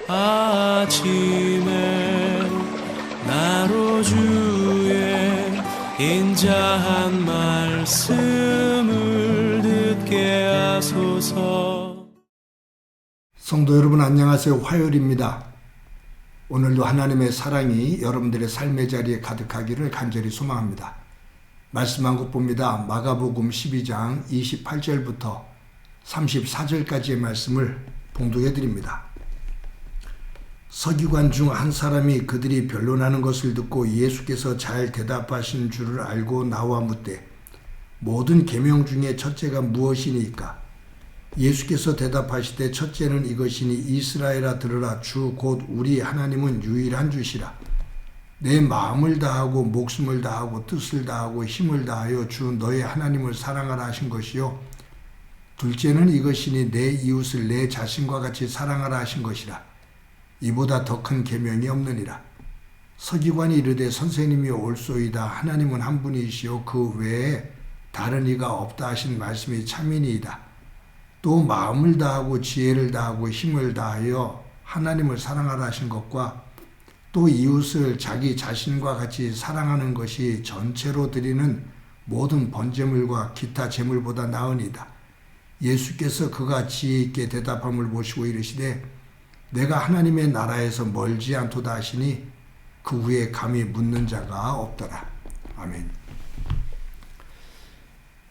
아침에 나로 주의 인자한 말씀을 듣게 하소서. 성도 여러분 안녕하세요. 화요일입니다. 오늘도 하나님의 사랑이 여러분들의 삶의 자리에 가득하기를 간절히 소망합니다. 말씀 한 곳 봅니다. 마가복음 12장 28절부터 34절까지의 말씀을 봉독해 드립니다. 서기관 중 한 사람이 그들이 변론하는 것을 듣고 예수께서 잘 대답하신 줄을 알고 나와 묻되 모든 계명 중에 첫째가 무엇이니까? 예수께서 대답하시되 첫째는 이것이니 이스라엘아 들으라. 주 곧 우리 하나님은 유일한 주시라. 내 마음을 다하고 목숨을 다하고 뜻을 다하고 힘을 다하여 주 너의 하나님을 사랑하라 하신 것이요. 둘째는 이것이니 내 이웃을 내 자신과 같이 사랑하라 하신 것이라. 이보다 더 큰 계명이 없느니라. 서기관이 이르되 선생님이 옳소이다. 하나님은 한 분이시요 그 외에 다른 이가 없다 하신 말씀이 참이니이다. 또 마음을 다하고 지혜를 다하고 힘을 다하여 하나님을 사랑하라 하신 것과 또 이웃을 자기 자신과 같이 사랑하는 것이 전체로 드리는 모든 번제물과 기타 제물보다 나으니이다. 예수께서 그가 지혜 있게 대답함을 보시고 이르시되 내가 하나님의 나라에서 멀지 않도다 하시니 그 후에 감히 묻는 자가 없더라. 아멘.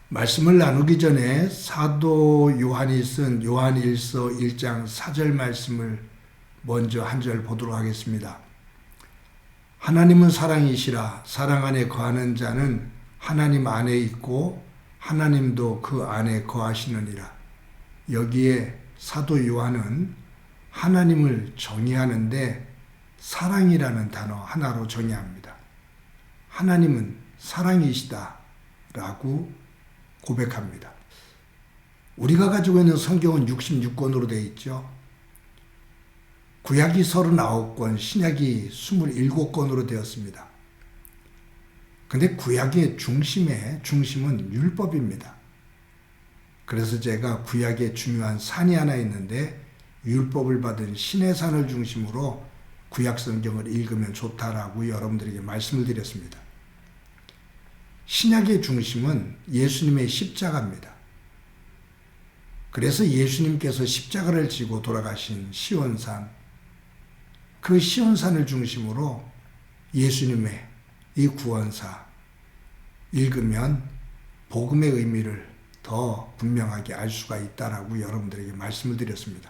말씀을 나누기 전에 사도 요한이 쓴 요한일서 1장 4절 말씀을 먼저 한 절 보도록 하겠습니다. 하나님은 사랑이시라. 사랑 안에 거하는 자는 하나님 안에 있고 하나님도 그 안에 거하시느니라. 여기에 사도 요한은 하나님을 정의하는데 사랑이라는 단어 하나로 정의합니다. 하나님은 사랑이시다라고 고백합니다. 우리가 가지고 있는 성경은 66권으로 되어 있죠. 구약이 39권, 신약이 27권으로 되었습니다. 근데 구약의 중심은 율법입니다. 그래서 제가 구약에 중요한 산이 하나 있는데 율법을 받은 신의 산을 중심으로 구약 성경을 읽으면 좋다라고 여러분들에게 말씀을 드렸습니다. 신약의 중심은 예수님의 십자가입니다. 그래서 예수님께서 십자가를 지고 돌아가신 시온산, 그 시온산을 중심으로 예수님의 이 구원사 읽으면 복음의 의미를 더 분명하게 알 수가 있다라고 여러분들에게 말씀을 드렸습니다.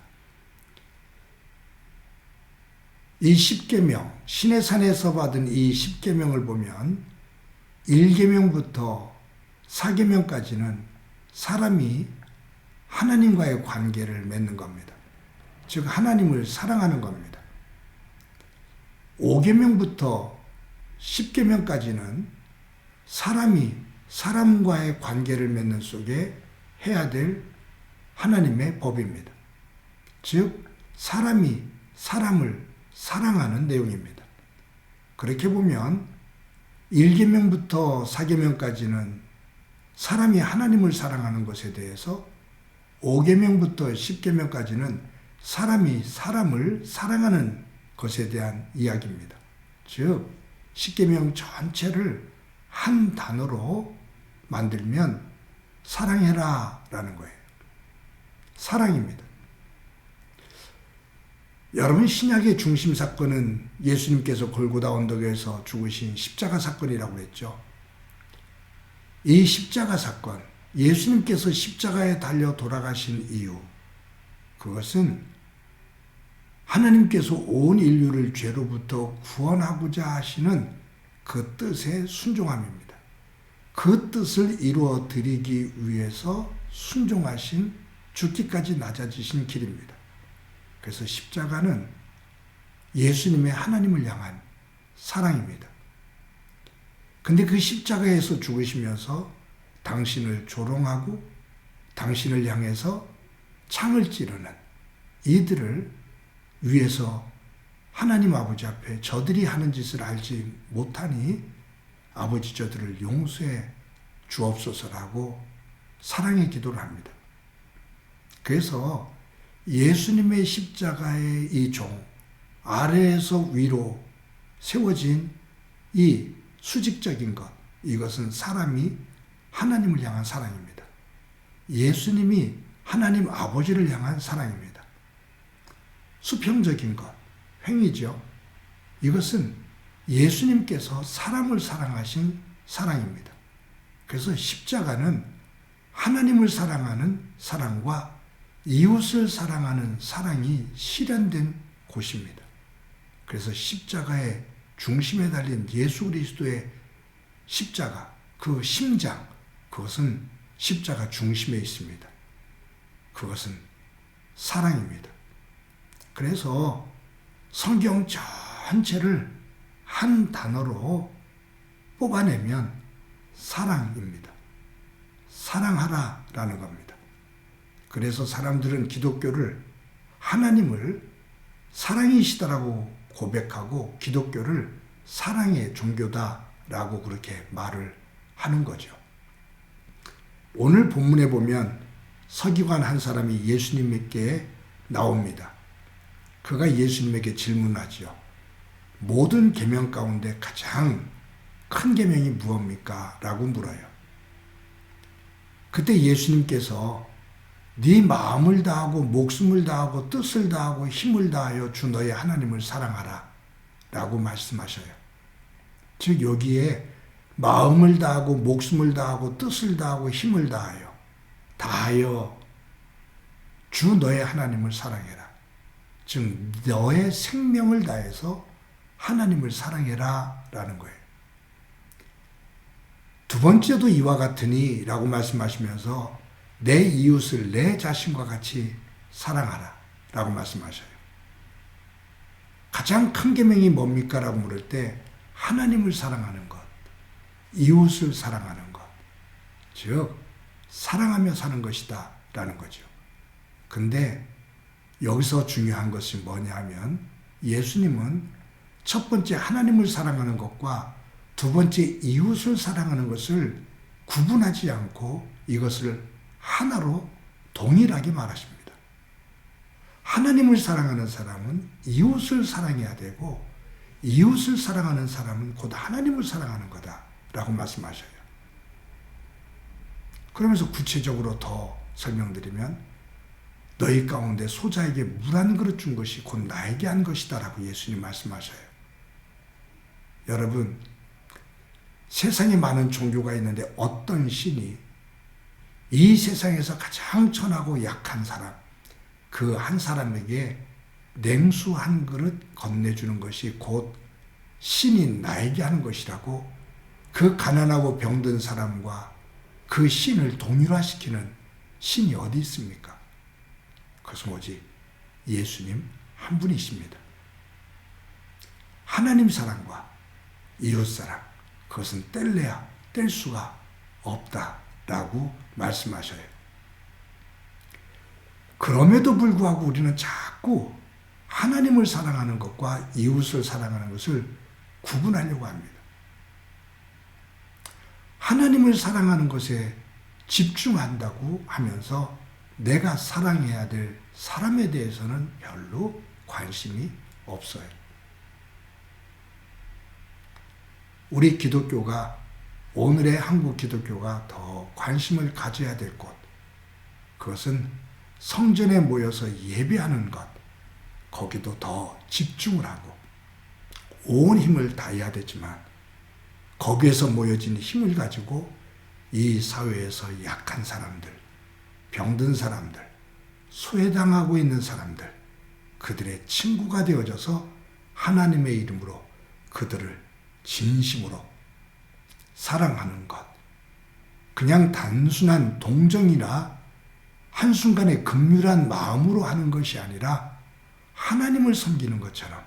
이 십계명, 신의 산에서 받은 이 십계명을 보면 1계명부터 4계명까지는 사람이 하나님과의 관계를 맺는 겁니다. 즉 하나님을 사랑하는 겁니다. 5계명부터 10계명까지는 사람이 사람과의 관계를 맺는 속에 해야 될 하나님의 법입니다. 즉 사람이 사람을 사랑하는 내용입니다. 그렇게 보면 1계명부터 4계명까지는 사람이 하나님을 사랑하는 것에 대해서 5계명부터 10계명까지는 사람이 사람을 사랑하는 것에 대한 이야기입니다. 즉 10계명 전체를 한 단어로 만들면 사랑해라 라는 거예요. 사랑입니다. 여러분, 신약의 중심 사건은 예수님께서 골고다 언덕에서 죽으신 십자가 사건이라고 했죠. 이 십자가 사건, 예수님께서 십자가에 달려 돌아가신 이유, 그것은 하나님께서 온 인류를 죄로부터 구원하고자 하시는 그 뜻에 순종함입니다. 그 뜻을 이루어 드리기 위해서 순종하신 죽기까지 낮아지신 길입니다. 그래서 십자가는 예수님의 하나님을 향한 사랑입니다. 근데 그 십자가에서 죽으시면서 당신을 조롱하고 당신을 향해서 창을 찌르는 이들을 위해서 하나님 아버지 앞에 저들이 하는 짓을 알지 못하니 아버지 저들을 용서해 주옵소서라고 사랑의 기도를 합니다. 그래서 예수님의 십자가의 이 종, 아래에서 위로 세워진 이 수직적인 것, 이것은 사람이 하나님을 향한 사랑입니다. 예수님이 하나님 아버지를 향한 사랑입니다. 수평적인 것, 행위죠. 이것은 예수님께서 사람을 사랑하신 사랑입니다. 그래서 십자가는 하나님을 사랑하는 사랑과 이웃을 사랑하는 사랑이 실현된 곳입니다. 그래서 십자가의 중심에 달린 예수 그리스도의 십자가, 그 심장, 그것은 십자가 중심에 있습니다. 그것은 사랑입니다. 그래서 성경 전체를 한 단어로 뽑아내면 사랑입니다. 사랑하라라는 겁니다. 그래서 사람들은 기독교를 하나님을 사랑이시다라고 고백하고 기독교를 사랑의 종교다라고 그렇게 말을 하는 거죠. 오늘 본문에 보면 서기관 한 사람이 예수님께 나옵니다. 그가 예수님에게 질문하죠. 모든 계명 가운데 가장 큰 계명이 무엇입니까? 라고 물어요. 그때 예수님께서 네 마음을 다하고 목숨을 다하고 뜻을 다하고 힘을 다하여 주 너의 하나님을 사랑하라 라고 말씀하셔요. 즉 여기에 마음을 다하고 목숨을 다하고 뜻을 다하고 힘을 다하여 주 너의 하나님을 사랑해라. 즉 너의 생명을 다해서 하나님을 사랑해라 라는 거예요. 두 번째도 이와 같으니 라고 말씀하시면서 내 이웃을 내 자신과 같이 사랑하라 라고 말씀하셔요. 가장 큰 계명이 뭡니까? 라고 물을 때 하나님을 사랑하는 것, 이웃을 사랑하는 것, 즉 사랑하며 사는 것이다 라는 거죠. 근데 여기서 중요한 것이 뭐냐 하면 예수님은 첫 번째 하나님을 사랑하는 것과 두 번째 이웃을 사랑하는 것을 구분하지 않고 이것을 하나로 동일하게 말하십니다. 하나님을 사랑하는 사람은 이웃을 사랑해야 되고 이웃을 사랑하는 사람은 곧 하나님을 사랑하는 거다라고 말씀하셔요. 그러면서 구체적으로 더 설명드리면 너희 가운데 소자에게 물 한 그릇 준 것이 곧 나에게 한 것이다 라고 예수님 말씀하셔요. 여러분, 세상에 많은 종교가 있는데 어떤 신이 이 세상에서 가장 천하고 약한 사람, 그 한 사람에게 냉수 한 그릇 건네주는 것이 곧 신이 나에게 하는 것이라고 그 가난하고 병든 사람과 그 신을 동일화시키는 신이 어디 있습니까? 그것은 오직 예수님 한 분이십니다. 하나님 사랑과 이웃 사랑, 그것은 뗄래야 뗄 수가 없다라고 말씀하셔요. 그럼에도 불구하고 우리는 자꾸 하나님을 사랑하는 것과 이웃을 사랑하는 것을 구분하려고 합니다. 하나님을 사랑하는 것에 집중한다고 하면서 내가 사랑해야 될 사람에 대해서는 별로 관심이 없어요. 우리 기독교가, 오늘의 한국 기독교가 더 관심을 가져야 될 곳, 그것은 성전에 모여서 예배하는 것, 거기도 더 집중을 하고 온 힘을 다해야 되지만 거기에서 모여진 힘을 가지고 이 사회에서 약한 사람들, 병든 사람들, 소외당하고 있는 사람들, 그들의 친구가 되어져서 하나님의 이름으로 그들을 진심으로 사랑하는 것, 그냥 단순한 동정이나 한순간의 긍휼한 마음으로 하는 것이 아니라 하나님을 섬기는 것처럼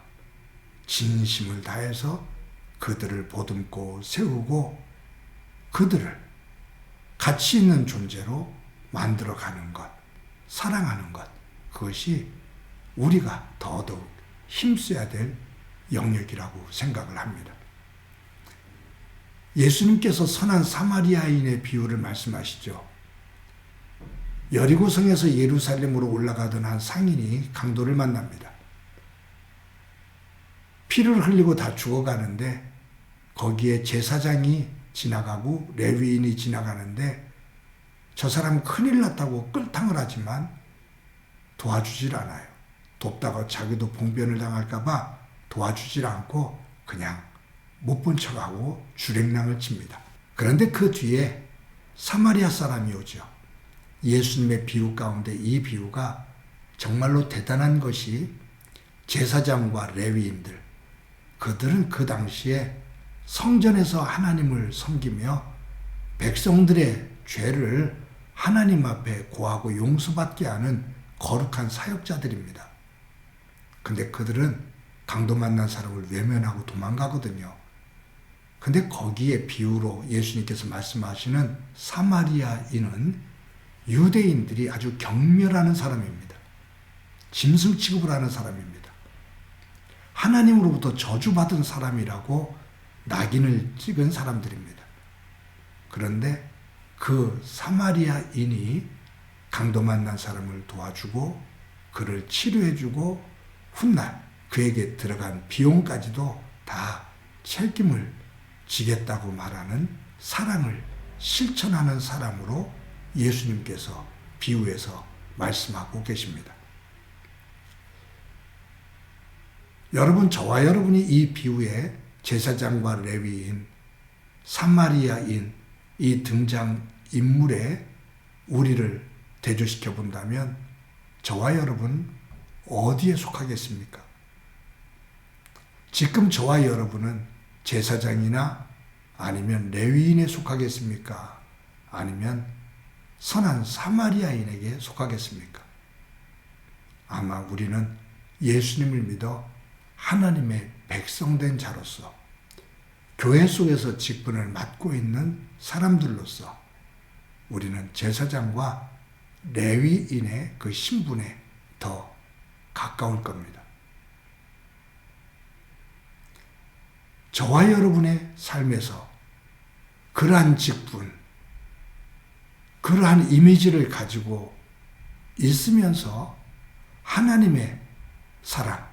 진심을 다해서 그들을 보듬고 세우고 그들을 가치 있는 존재로 만들어가는 것, 사랑하는 것, 그것이 우리가 더더욱 힘써야 될 영역이라고 생각을 합니다. 예수님께서 선한 사마리아인의 비유를 말씀하시죠. 여리고성에서 예루살렘으로 올라가던 한 상인이 강도를 만납니다. 피를 흘리고 다 죽어가는데 거기에 제사장이 지나가고 레위인이 지나가는데 저 사람은 큰일 났다고 끌탕을 하지만 도와주질 않아요. 돕다가 자기도 봉변을 당할까 봐 도와주질 않고 그냥 못 본 척하고 주랭랑을 칩니다. 그런데 그 뒤에 사마리아 사람이 오죠. 예수님의 비유 가운데 이 비유가 정말로 대단한 것이 제사장과 레위인들, 그들은 그 당시에 성전에서 하나님을 섬기며 백성들의 죄를 하나님 앞에 고하고 용서받게 하는 거룩한 사역자들입니다. 근데 그들은 강도 만난 사람을 외면하고 도망가거든요. 근데 거기에 비유로 예수님께서 말씀하시는 사마리아인은 유대인들이 아주 경멸하는 사람입니다. 짐승 취급을 하는 사람입니다. 하나님으로부터 저주받은 사람이라고 낙인을 찍은 사람들입니다. 그런데 그 사마리아인이 강도 만난 사람을 도와주고 그를 치료해주고 훗날 그에게 들어간 비용까지도 다 책임을 지겠다고 말하는 사랑을 실천하는 사람으로 예수님께서 비유해서 말씀하고 계십니다. 여러분, 저와 여러분이 이 비유에 제사장과 레위인, 사마리아인 이 등장 인물에 우리를 대조시켜 본다면 저와 여러분 어디에 속하겠습니까? 지금 저와 여러분은 제사장이나 아니면 레위인에 속하겠습니까? 아니면 선한 사마리아인에게 속하겠습니까? 아마 우리는 예수님을 믿어 하나님의 백성된 자로서 교회 속에서 직분을 맡고 있는 사람들로서 우리는 제사장과 레위인의 그 신분에 더 가까울 겁니다. 저와 여러분의 삶에서 그러한 직분, 그러한 이미지를 가지고 있으면서 하나님의 사랑,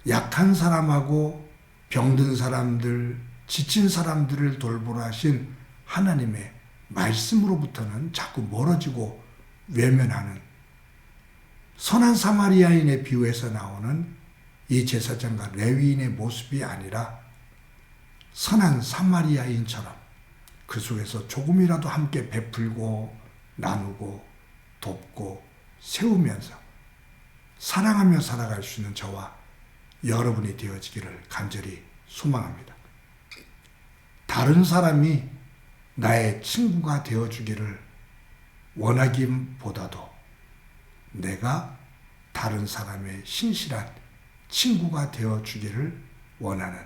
약한 사람하고 병든 사람들, 지친 사람들을 돌보라 하신 하나님의 말씀으로부터는 자꾸 멀어지고 외면하는 선한 사마리아인의 비유에서 나오는 이 제사장과 레위인의 모습이 아니라 선한 사마리아인처럼 그 속에서 조금이라도 함께 베풀고 나누고 돕고 세우면서 사랑하며 살아갈 수 있는 저와 여러분이 되어지기를 간절히 소망합니다. 다른 사람이 나의 친구가 되어주기를 원하기보다도 내가 다른 사람의 신실한 친구가 되어주기를 원하는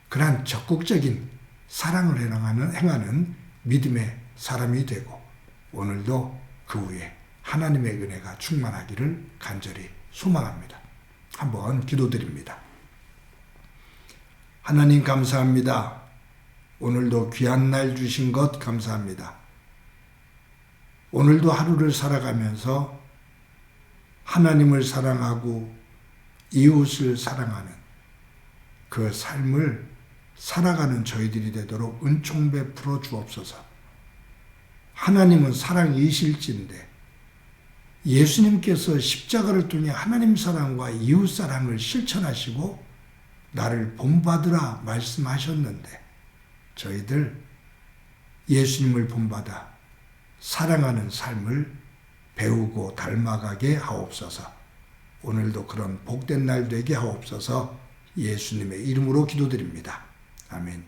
그러한 적극적인 사랑을 행하는 믿음의 사람이 되고 오늘도 그 위에 하나님의 은혜가 충만하기를 간절히 소망합니다. 한번 기도드립니다. 하나님 감사합니다. 오늘도 귀한 날 주신 것 감사합니다. 오늘도 하루를 살아가면서 하나님을 사랑하고 이웃을 사랑하는 그 삶을 살아가는 저희들이 되도록 은총 베풀어 주옵소서. 하나님은 사랑이실진데 예수님께서 십자가를 통해 하나님 사랑과 이웃 사랑을 실천하시고 나를 본받으라 말씀하셨는데 저희들 예수님을 본받아 사랑하는 삶을 배우고 닮아가게 하옵소서. 오늘도 그런 복된 날 되게 하옵소서. 예수님의 이름으로 기도드립니다. 아멘.